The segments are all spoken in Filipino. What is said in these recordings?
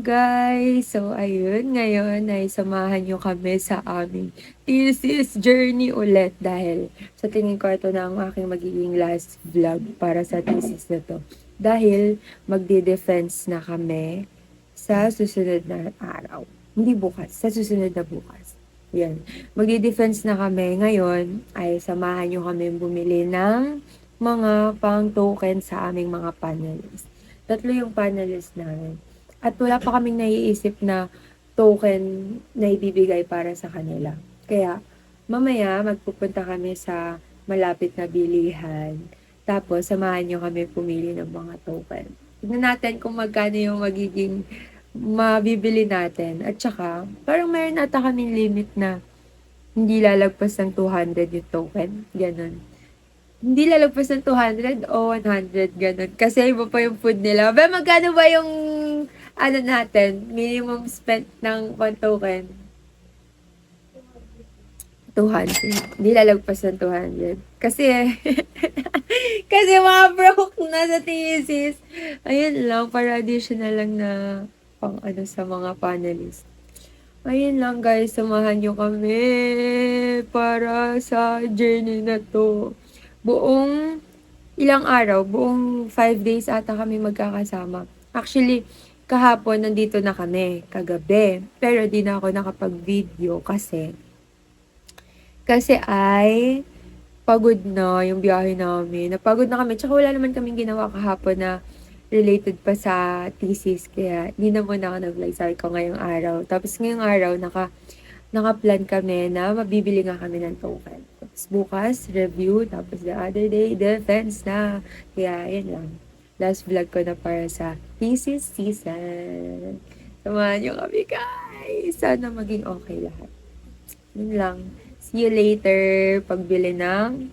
guys! So, ayun, ngayon ay samahan nyo kami sa aming thesis journey ulit dahil sa tingin ko ito na ang aking magiging last vlog para sa thesis na to. Dahil magde-defense na kami sa susunod na araw. Hindi bukas, sa susunod na bukas. Yan. Magde-defense na kami. Ngayon ay samahan nyo kami bumili ng mga pang token sa aming mga panelists. 3 yung panelists namin. At wala pa kaming naiisip na token na ibibigay para sa kanila. Kaya, mamaya magpupunta kami sa malapit na bilihan. Tapos, samahan nyo kami pumili ng mga token. Tignan natin kung magkano yung magiging mabibili natin. At saka, parang mayroon ata kaming limit na hindi lalagpas ng 200 yung token. Ganon. Hindi lalagpas ng 200 o 100, ganun. Kasi iba pa yung food nila. Ba, magkano ba yung, natin, minimum spent ng 1 token? 200. Hindi lalagpas ng 200. Kasi, kasi mga broke na sa thesis. Ayun lang, para additional lang na pang sa mga panelists. Ayun lang guys, samahan nyo kami para sa journey na to. Buong ilang araw, buong 5 days ata kami magkakasama. Actually, kahapon nandito na kami, kagabi. Pero di na ako nakapag-video kasi ay pagod na yung biyahe namin. Napagod na kami. Tsaka wala naman kaming ginawa kahapon na related pa sa thesis. Kaya di na muna ako nag-vlog. Sorry ko ngayong araw. Tapos ngayong araw, naka-plan kami na mabibili nga kami ng token. Tapos bukas, review. Tapos the other day, defense na. Kaya, yun lang. Last vlog ko na para sa thesis season. Samahan nyo kami, guys. Sana maging okay lahat. Yun lang. See you later pagbili ng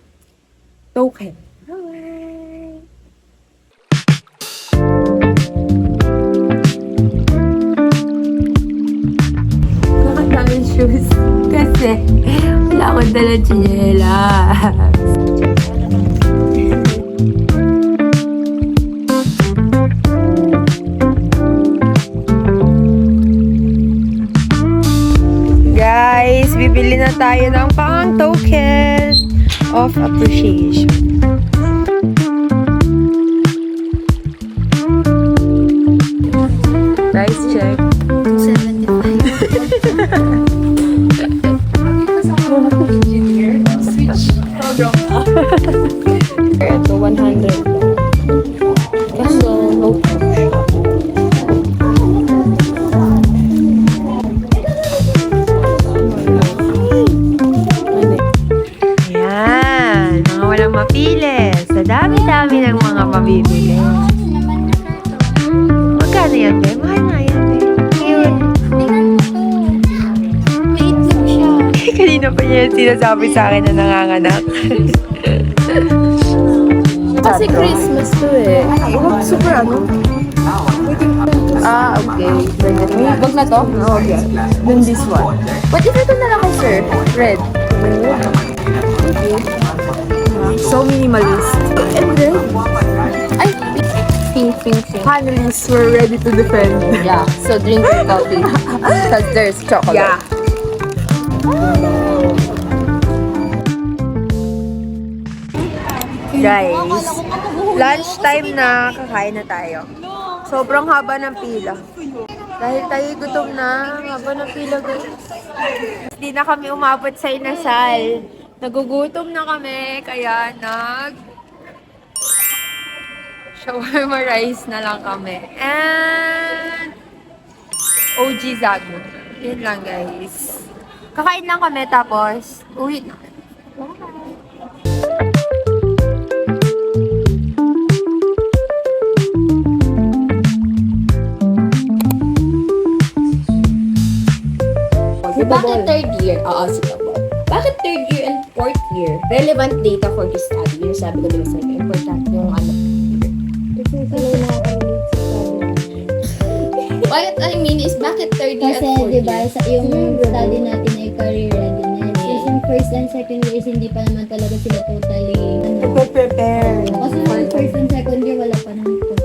token. Bye! Nakadaming shoes. Kasi wala akong dalang tsinelas. Guys, bibili na tayo ng pang token of appreciation. Price check. 75. Ito, 100. Kaso, no. Ayan, mga walang mapili. Sa dami-dami ng mga mabibili. Magkano yan, be? Mahal na yan, be. Cute. Wait lang siya. Kanina pa niya yung sinasabi sa akin na nanganganak. Kasi Christmas to eh. Super okay. Wag na to? Oh, okay. Then this one. What if ito na lang kay sir? Red. So minimalist. And then? Ay, pink. Panelists were ready to defend. Yeah, so drink coffee. Because there's chocolate. Yeah. Guys, lunchtime na, kakain na tayo. Sobrang haba ng pila. Dahil tayo gutom na, haba ng pila guys. Hindi na kami umabot sa inasal. Nagugutom na kami, kaya shawarma rice na lang kami. And OG Zagu. Yun lang guys. Kakain lang kami tapos uwi na. Bakit third year? Oo, sige po. Bakit third year and fourth year? Relevant data for this study. Yung sabi ko din sa important yung What I mean is, bakit third year Kasi, and fourth di ba, year? yung study natin ay career readiness. Kasi yung first and second years, hindi pa naman talaga sila totally, Prepare. Kasi yung first and second year, wala pa naman totally.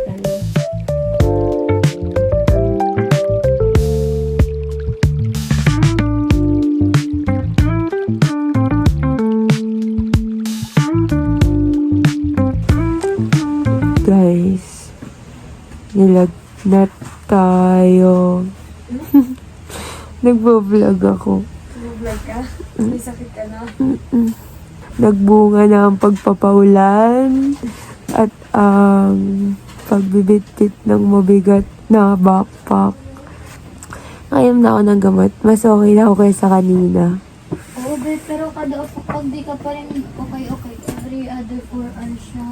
Nilagnat tayo. Nagbo-vlog ako. Vlog ka? May sakit ka na? Nagbunga na ang pagpapaulan at ang pagbibitbit ng mabigat na backpack. Ngayon na ako ng gamot. Mas okay na ako kaysa kanina. Oo, babe, pero kada pag di ka pa rin okay. Every other 4 hours siya.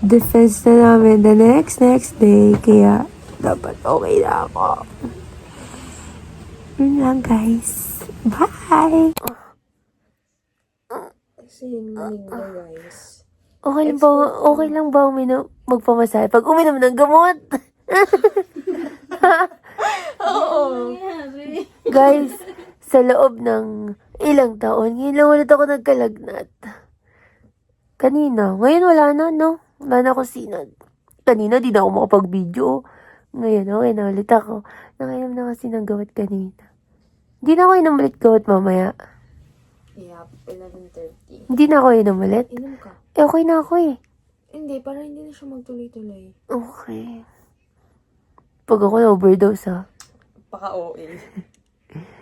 Defense na namin the next day. Kaya dapat okay na ako. Yun lang guys. Bye! Kasi yun guys. Okay lang ba magpamasahe pag uminom ng gamot? Oo. Guys, sa loob ng ilang taon, ngayon lang ulit ako nagkalagnat. Kanina. Ngayon wala na, no? Wala na ako sinad. Kanina, di na ako makapag-video. Ngayon, okay na ulit ako. Nakainom na kasi ng gawat kanina. Hindi na ako inom ulit gawat mamaya. Yeah, 11:30. Hindi na ako inom ulit. Inom ka? Okay na ako eh. Hindi, para hindi na siya magtuloy-tuloy. Okay. Pag ako na-overdose ha. Paka-OA.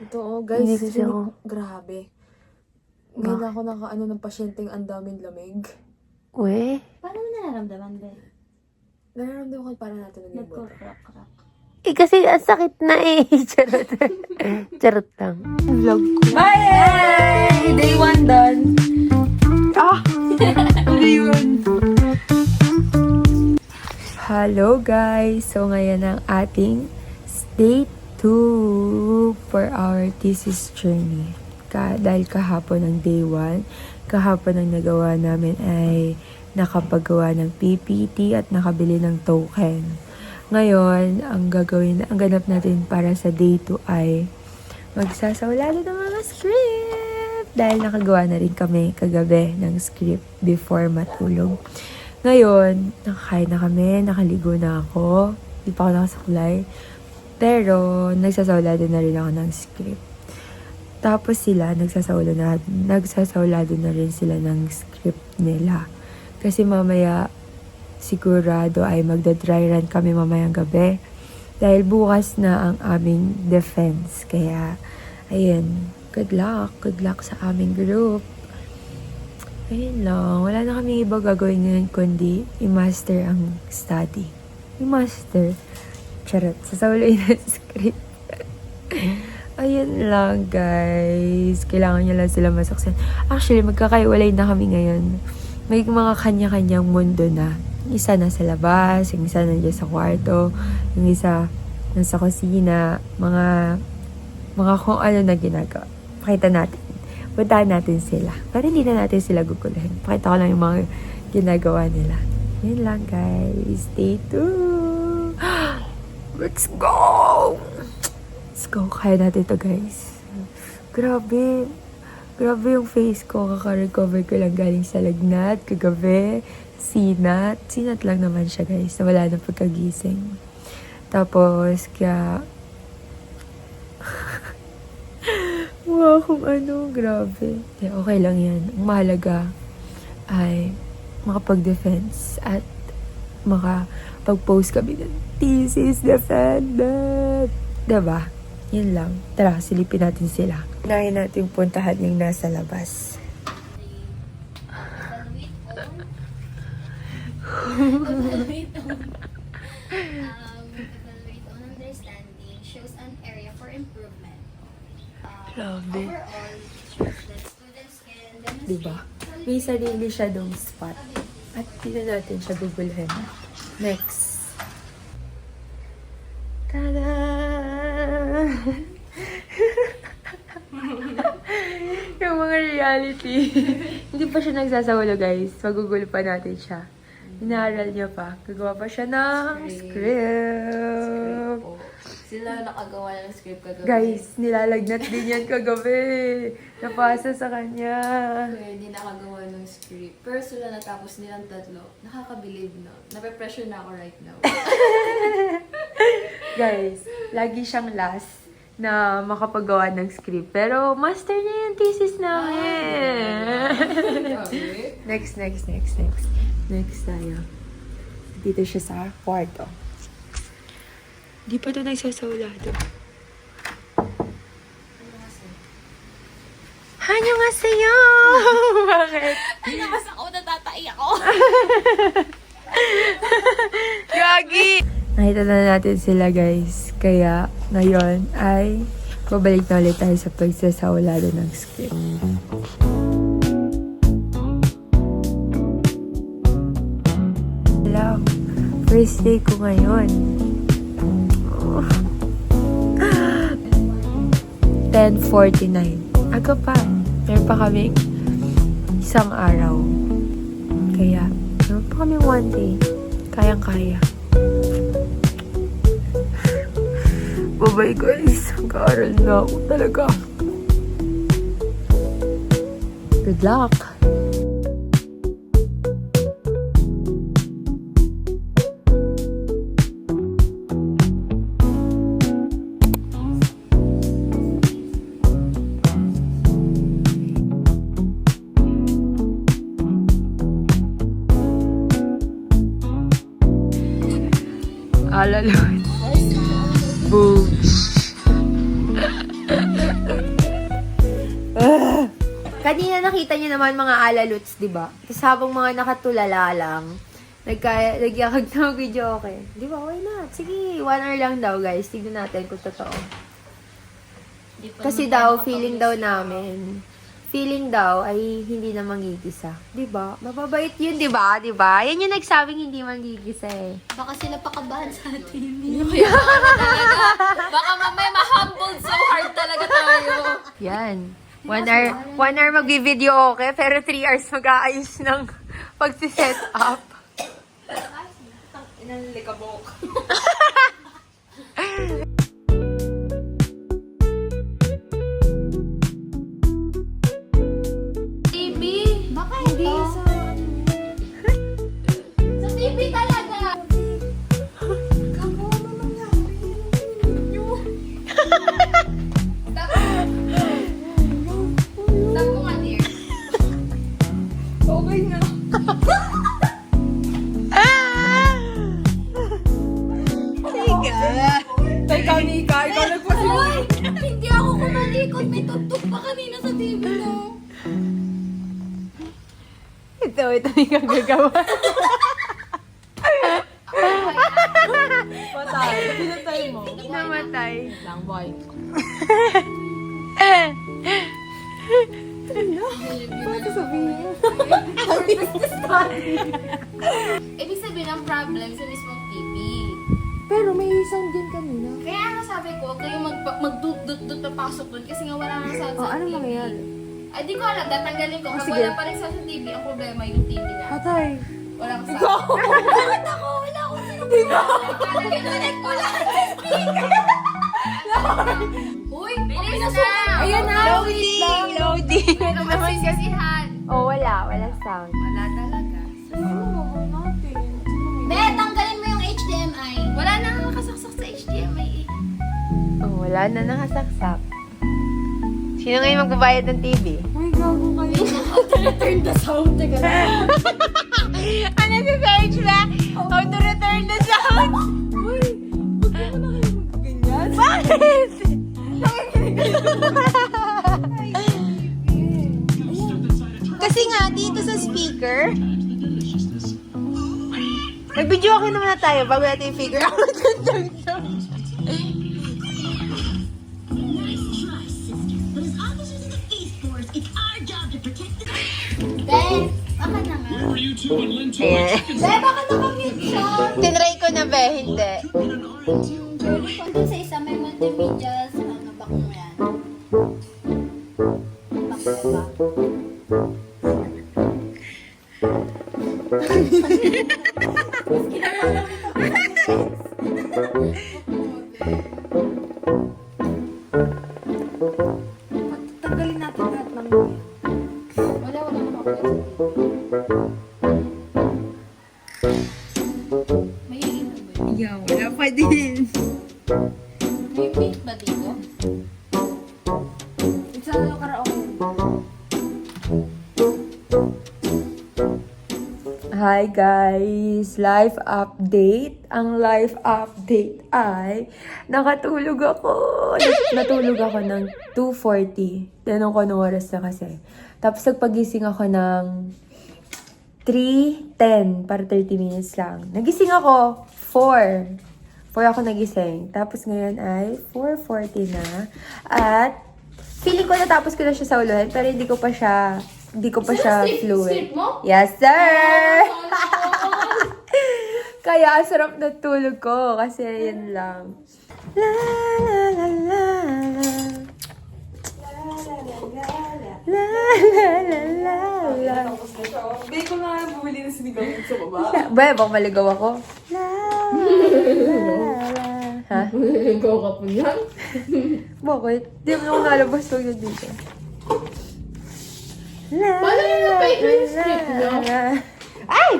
Ito guys. Hindi kasi ako. Grabe. Ngayon ako nakaano ng pasyenteng ang daming lamig. We? Paano mo nararamdaman, babe? Nararamdaman ko para natin ng limbo. Nagko-crack. Eh kasi ang sakit na eh. Charot. Charot lang. Vlog ko. Bye! Day 1 done. Ano yun? Hello guys! So ngayon ang ating day 2 for our thesis journey. Dahil kahapon ang day 1, kahapon ang nagawa namin ay nakapagawa ng PPT at nakabili ng token. Ngayon, ang ganap natin para sa day 2 ay magsasawlalo ng mga script. Dahil nakagawa na rin kami kagabi ng script before matulog. Ngayon, nakakain na kami, nakaligo na ako. Di pa ako nakasaklay. Pero, nagsasawlado na rin ako ng script. Tapos sila, nagsasawlado na rin sila ng script nila. Kasi mamaya, sigurado ay magda-dry run kami mamayang gabi. Dahil bukas na ang aming defense. Kaya, ayun, good luck sa aming group. Ayun lang, wala na kami iba gagawin ngayon kundi i-master ang study. I-master. Charot, sasawlayin ng script. Ayun lang, guys. Kailangan nyo lang sila masuksan. Actually, magkakaiwalay na kami ngayon. May mga kanya-kanyang mundo na. Yung isa nasa labas, yung isa nandiyan sa kwarto, yung isa nasa kusina, mga kung ano na ginagawa. Pakita natin. Puntahan natin sila. Pero hindi na natin sila gugulahin. Pakita ko lang yung mga ginagawa nila. Yun lang, guys. Stay tuned. Let's go! Let's go. Kaya natin to, guys. Grabe. Grabe yung face ko. Kaka-recover ko lang galing sa lagnat. Kagabi. Sinat. Sinat lang naman siya, guys. Nawala na pagkagising. Tapos, kaya... wow, kung ano. Grabe. Okay lang yan. Ang mahalaga ay makapag-defense at makapag-post kami ng thesis defendant. Diba? Yun lang. Tara, silipin natin sila. Unahin natin puntahan yung nasa labas. Evaluate on understanding shows an area for improvement. Grabe. Overall, shows that students can demonstrate. Diba? May sarili siya dong spot. At dito natin siya gugulhin. Next. Tada! Yung mga reality. Hindi pa siya nagsasawalo, guys. Magugulo pa natin siya. Inaaral niya pa. Gagawa pa siya ng script. Sila nakagawa ng script kagabi. Guys, nilalagnat din yan kagabi. Napasa sa kanya. Kaya hindi nakagawa ng script. Pero sila natapos nilang tatlo. Nakaka-believe na. Nape-pressure na ako right now. Guys, lagi siyang last na makapagawa ng script. Pero master niya yung thesis namin. Next tayo. Dito siya sa kwarto. Di pa ito nagsasaulado. Hanyo nga sa'yo! Bakit? Ay, nabas ako, natatai ako. Gagi! Nakita na natin sila guys. Kaya ngayon ay babalik na ulit tayo sa pagsasaulado ng script. Hello. First day ko ngayon. 10:49. Aga pa. Meron pa kaming isang araw. Kaya, meron pa kaming one day. Kayang-kaya. Bye-bye guys. Mag-aaral na ako talaga. Good luck. Alalot. Boobs. Kanina nakita niyo naman mga alaluts, di ba? Tapos habang mga nakatulala lang, nagyakag na video, okay. Di ba? Why not? Sige, 1 hour lang daw, guys. Tignan natin kung totoo. Kasi daw, feeling daw ay hindi na manggigisa. Di ba? Mababait yun, di ba? Di ba? Yan yung nagsabing hindi manggigisa eh. Baka sila pakabahan sa atin. Baka mamaya ma-humbled so hard talaga tayo. Yan. 1 hour mag-video okay, pero 3 hours mag-aayos ng pag-set up. Inalikabok. TV? Baka hindi sa... Sa TV talaga! Kamo, ano nangyari? Stop mo nga, dear. Okay na. Tay kami ka, ikaw Uy! Hindi ako kumalikot. May tugtog pa kanina sa TV, no? Ito yung gagagawa. Patay. Pinatay mo. Namatay. Lang, boy. Ibig sabihin ang problem sa mismong TV. Pero may sound din kanina. Kaya ano sabi ko, kayo magdut-dut na pasok dun kasi nga wala nang sound sa ano TV. mangyayari? Ay, di ko alam. Tatanggalin ko. Pag sige. wala pa rin sound sa TV, ang problema yung TV na. Patay. Walang sound. Bakit ako? Wala akong sinunod. Kinulit ko lang sa speaker. Uy, bilis na! Ayan na, loading. Ano naman sisisihan? Oh, walang sound. Wala talaga. Be, tanggalin mo yung HDMI. Wala na nga nakasaksak sa HDMI eh. Oh, wala na nakasaksak. Sino ngayon magbabayad ng TV? Ay, gago kayo. Return the sound. Teka lang. Ano si Paige ba? How to return the sound? Uy, huwag mo na kayo magkaganyan. Bakit? Kasi nga, dito sa speaker, nag-video okay naman na tayo bago natin i-figure out yung sound. Be, baka na nga. Ayan. Be, baka nakamute siya. Tinry ko na ba? Hindi. Kung dun sa isa may multimedia sa ano, back mo yan. Back mo ba? Tanggalin natin lahat ng Wala naman. May iinom ba yun? yeah, wala pa din. May beat ba dito? It's ano karaoke. Hi guys! Life update. Ang life update ay nakatulog ako. Natulog ako ng 2:40. Tanong ko anong oras na kasi. Tapos nagpagising ako ng 3:10 para 30 minutes lang. Nagising ako 4. 4 ako nagising. Tapos ngayon ay 4:40 na. At feeling ko natapos ko na siya sa uluhan pero hindi ko pa siya fluent. mo? Yes, sir! Kaya ang sarap na tulog ko kasi yun lang. La la la la la. La la la la la. Hindi ko na bumili ng sinigang sa baba. Baka maligaw ako. La la la. Ha? Ikaw ka po yan. Bakit? Di mo na nalabas ko yun dito. La Paano yun na-pay ko yung script niyo? Ay!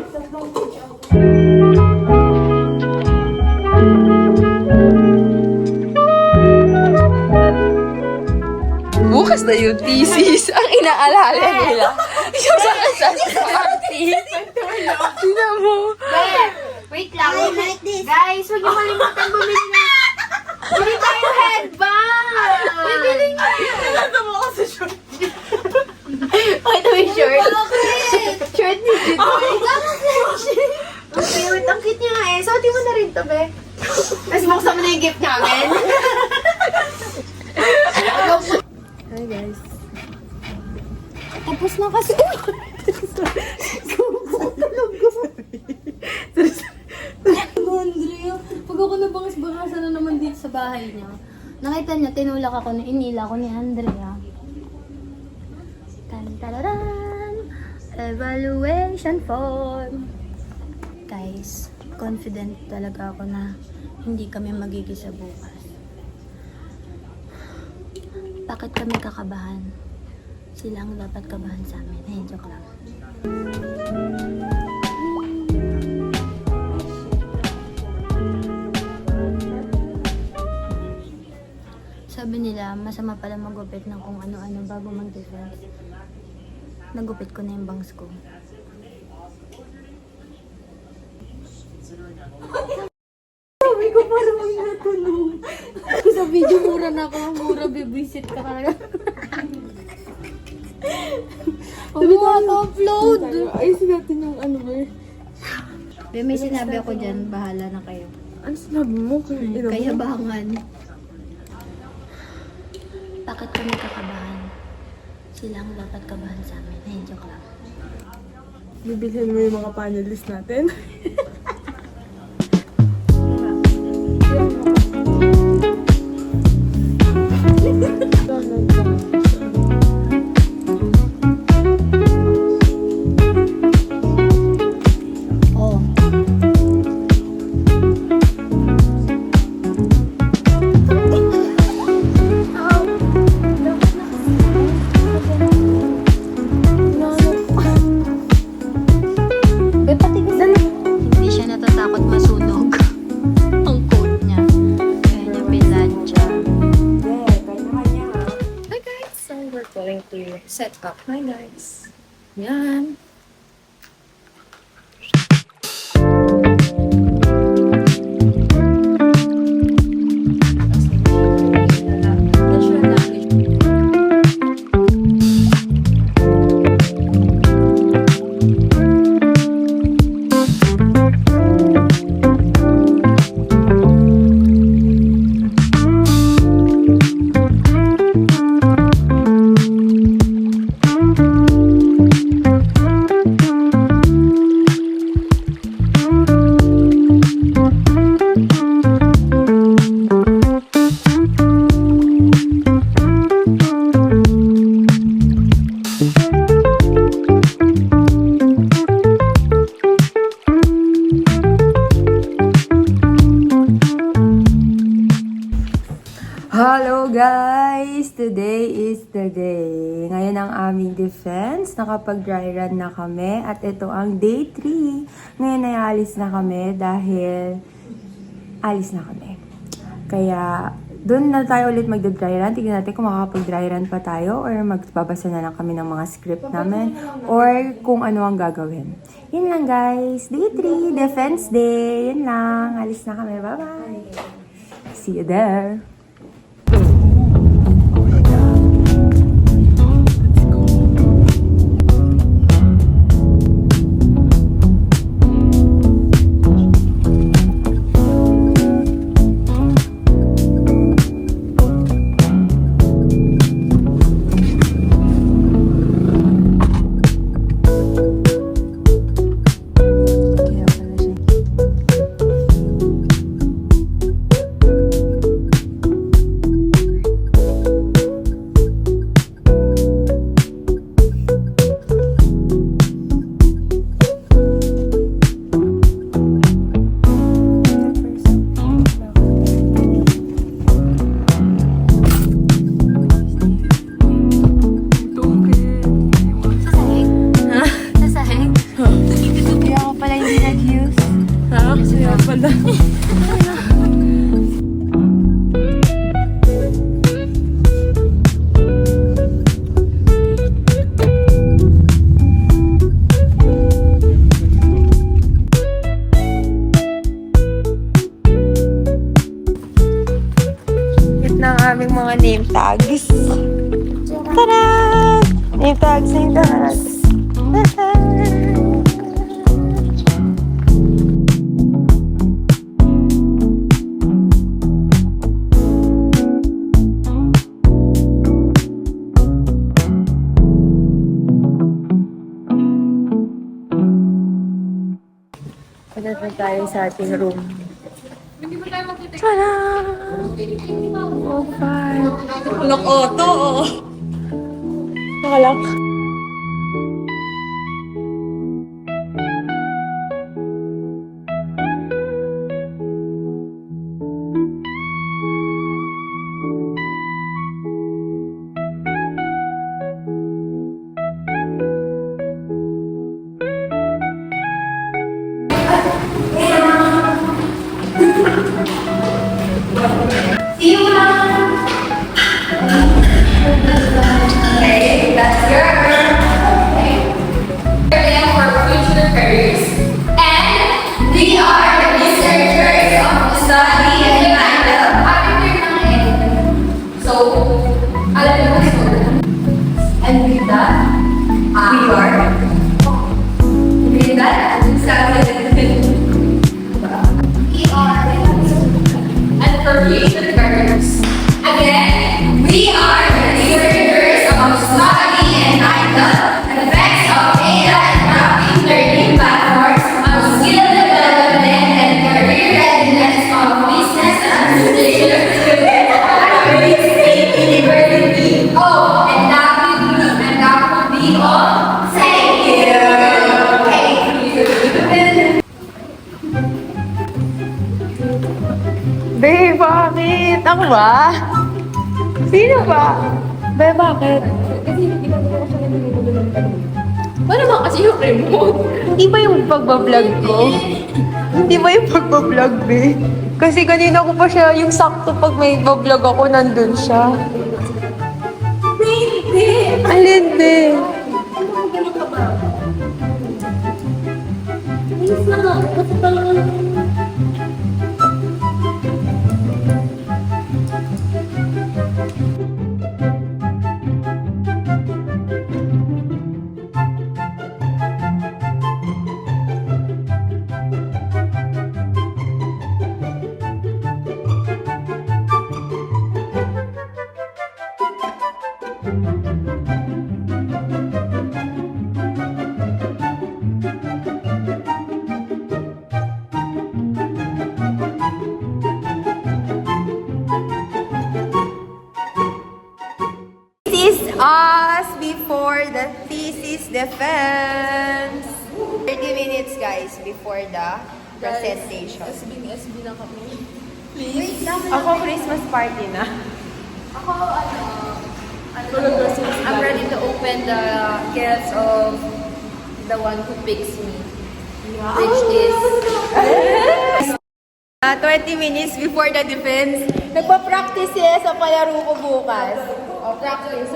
Bukas na yung thesis. Ang inaalala nila. Yung sa party. Tingnan mo. Wait lang. Guys, huwag niyo kalimutan bumili na. Bili tayo headband! Bibili niyo! Nasa mo ako sa short. Ito yung short. Short ni Judy. Ang cute. Ang cute niya nga eh. Suotin mo na rin to, be. Tapos buksan mo na yung gift namin. Hi guys. Tapos na kasi. Andrea, pag ako nabangas-bangasan na naman dito sa bahay niya. Nakita niya, tinulak ako, inila ko ni Andrea. Tan-tararan! Evaluation form. Guys, confident talaga ako na hindi kami magigisa bukas. Bakit kami kakabahan? Sila ang dapat kabahan sa amin. Eh, joke lang. Sabi nila, masama pala magupit ng kung ano-ano bago mag-defense. Nagupit ko na yung bangs ko. Sabi ko parang may natulong. Sa video mura na ako, mura bibisit ka talaga. Huwag mo upload. Ayusin natin yung ano ba. May sinabi ako dyan, bahala na kayo. Ano sinabi mo? Kayabangan. Bakit kami kakabahan? Sila ang dapat kabahan sa amin. Eh, joke lang. Bibilhin mo yung mga panelist natin. Oh. Hindi siya natatakot masunog. Ang coat niya. Kaya niya pinlansya. Hi guys! So we're going to set up. Hi guys! Yan. Hello guys! Today is the day. Ngayon ang aming defense. Nakapag-dry run na kami at ito ang day 3. Ngayon ay alis na kami dahil alis na kami. Kaya doon na tayo ulit magda-dry run. Tignan natin kung makakapag-dry run pa tayo or magbabasa na lang kami ng mga script namin or kung ano ang gagawin. Yun lang guys. Day 3, Defense Day. Yun lang. Alis na kami. Bye-bye. See you there. ng aming mga name tags. Tada! Name tags, name tags. Punta na tayo sa ating room. Tada! Oh, fun. Lock auto, oh. Nakalak. Be, bakit? Ako ba? Sino ba? Be, bakit? Paano ba kasi yung remote? Hindi ba yung pagbablog ko? Hindi ba yung pagbablog, be? Kasi kanina ko pa siya, yung sakto pag may bablog ako, nandun siya. Hindi! Alin, be? Please na, kasi talaga. This is us before the thesis defense. 30 minutes, guys, before the presentation. SB na kami. Ako, Christmas party na. I'm ready to open the gifts of the one who picks me. Which is... 20 minutes before the defense. Nagpa-practice sila sa palaro ko bukas. O, practice.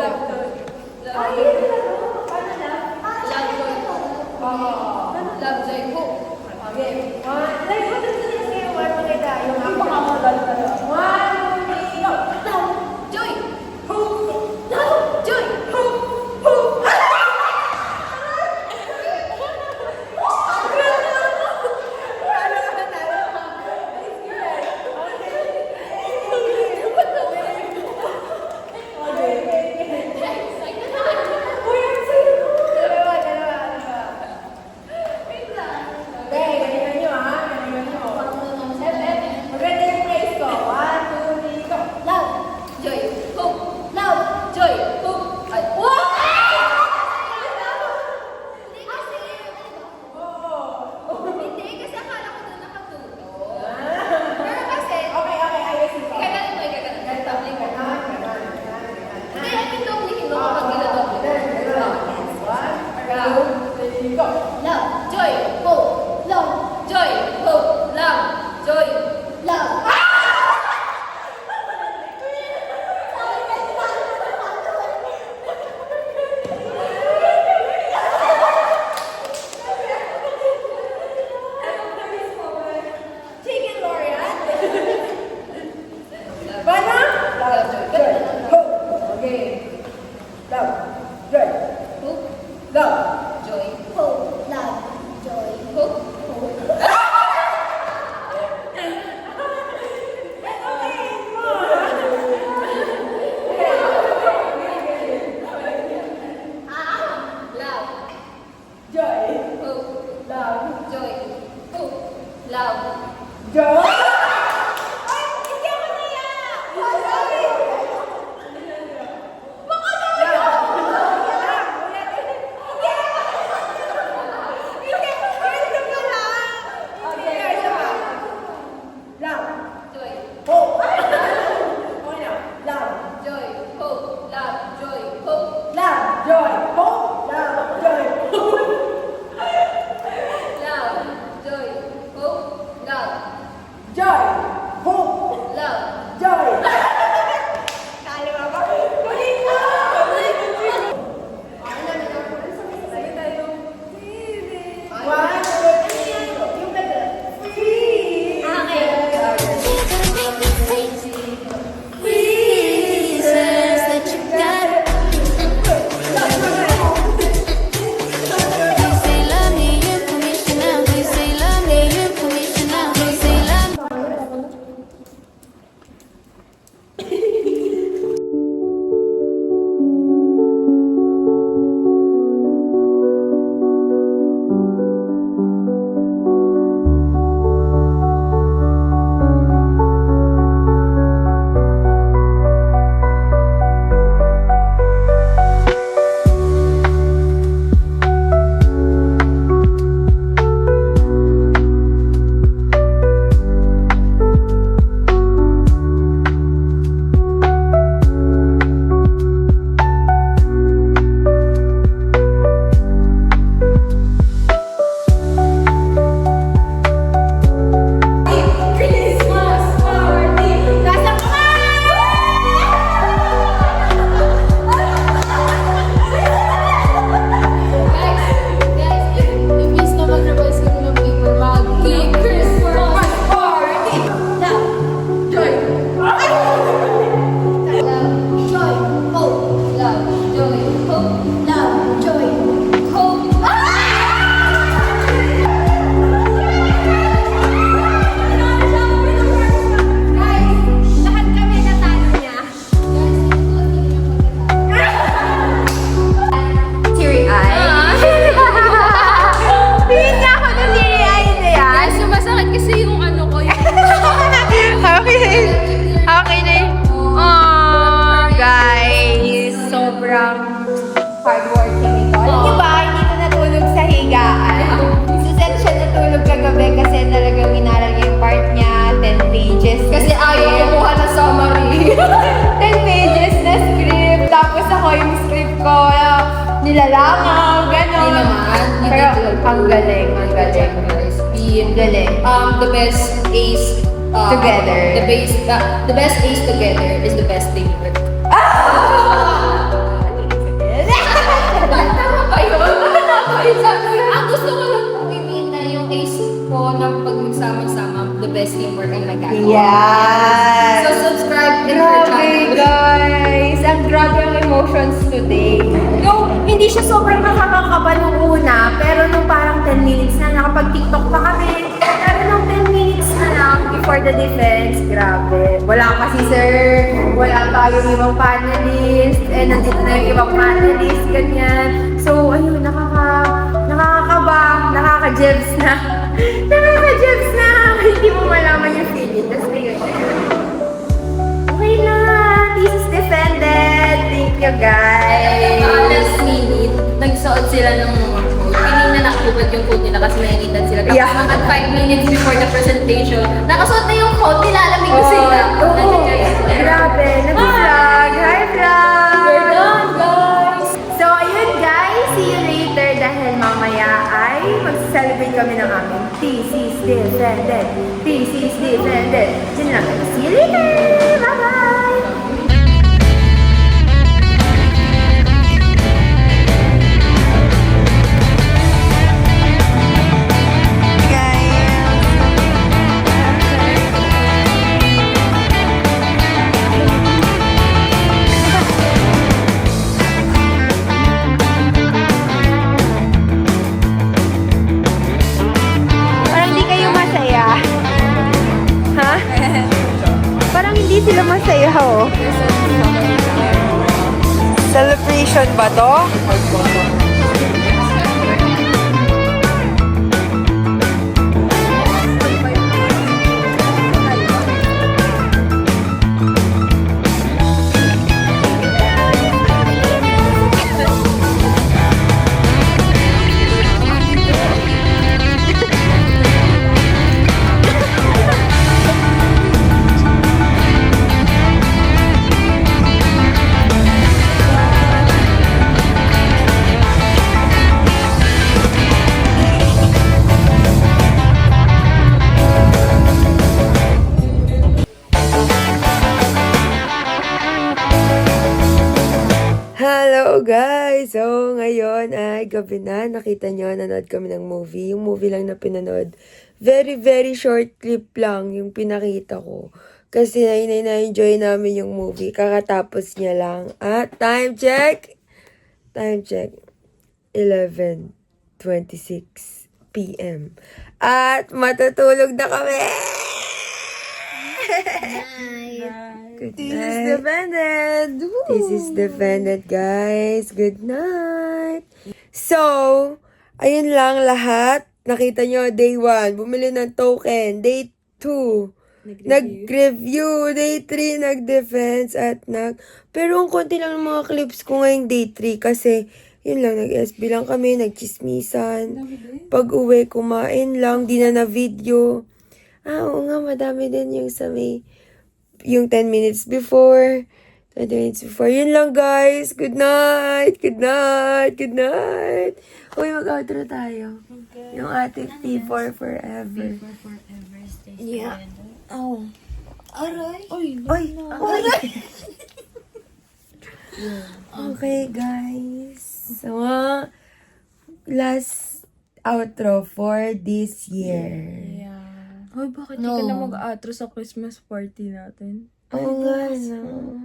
hardworking ito. Alam niyo ba, hindi ito natulog sa higaan. Suset siya natulog kagabi kasi talagang inaral niya yung part niya, 10 pages. Kasi ayaw kumuha ng summary. 10 pages na script. Tapos ako yung script ko, nilalangaw, gano'n. Hindi naman. Pero ang galing, ang galing. Guys, Bean. Galing. The best ace Together. The best days together is the best day ever. Tama ba yun? Ang gusto ko lang i-mean na yung ace ko na pag magsama-sama, the best teamwork ang nagkakaroon. Yes! So subscribe in her Grabe, channel. guys! Ang grabe ang emotions today. Yung hindi siya sobrang nakakakaba nung una, pero nung parang 10 minutes na, nakapag-tiktok pa kami. Pero nung 10 minutes na lang before the defense, grabe. Wala pa si sir, wala pa yung ibang panelist, nandito na yung ibang panelist, ganyan. So, ayun, nakakakaba, nakaka-jebs na. Nakaka-jebs na! Hindi mo malaman yung feeling. Tapos ayun. Okay na! This is defended! Thank you, guys! Last minute, nagsuot sila ng mga coat. Piling na nakubad yung coat nila kasi nakikita sila. Tapos Yeah. mga 5 minutes before the presentation, nakasuot na yung coat, nilalamig ko sila. Oo! Grabe! Nag-vlog! Hi, vlog! We're done, guys! So, ayun guys, see you later dahil mamaya ay mag-celebrate kami ng aming thesis defended. Thesis defended. Diyan lang. See you later! Bye-bye! Parang hindi kayo masaya. Ha? Parang hindi sila masaya, oh. Celebration ba to? Hello guys! So ngayon ay gabi na. Nakita nyo, nanood kami ng movie. Yung movie lang na pinanood. Very, very short clip lang yung pinakita ko. Kasi na-enjoy namin yung movie. Kakatapos niya lang. At time check! Time check. 11:26 p.m. At matutulog na kami! Good This night. is defended. This is defended, guys. Good night. So, ayun lang lahat. Nakita nyo, day 1, bumili ng token. Day 2, nag-review. Day 3, nag-defense at Pero ang konti lang ng mga clips ko ngayong day 3 kasi yun lang, nag-SB lang kami, nag-chismisan. Pag uwi, kumain lang, di na video. Oo nga, madami din yung sa may yung 10 minutes before, 20 minutes before. Yun lang, guys. Good night. Good night. Good night. Uy, mag-outro tayo. Okay. Yung ating P4 forever. Forever stay Yeah. together. Oh. Aray. Uy. Okay, guys. So, last outro for this year. Yeah. Hoy, bakit No. di ka na mag-outro sa Christmas party natin? Oo nga, no.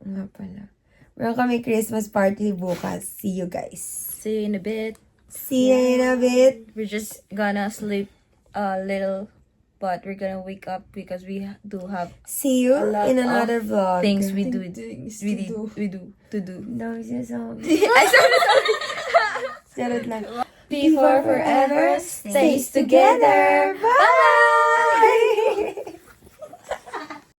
Nga pala. Meron kami Christmas party bukas. See you guys. See you in a bit. See you in a bit. We're just gonna sleep a little, but we're gonna wake up because we do have See you lot in of another vlog. things we do. Things We to do to do. No, just Sarot lang. P4 forever stays together. Bye!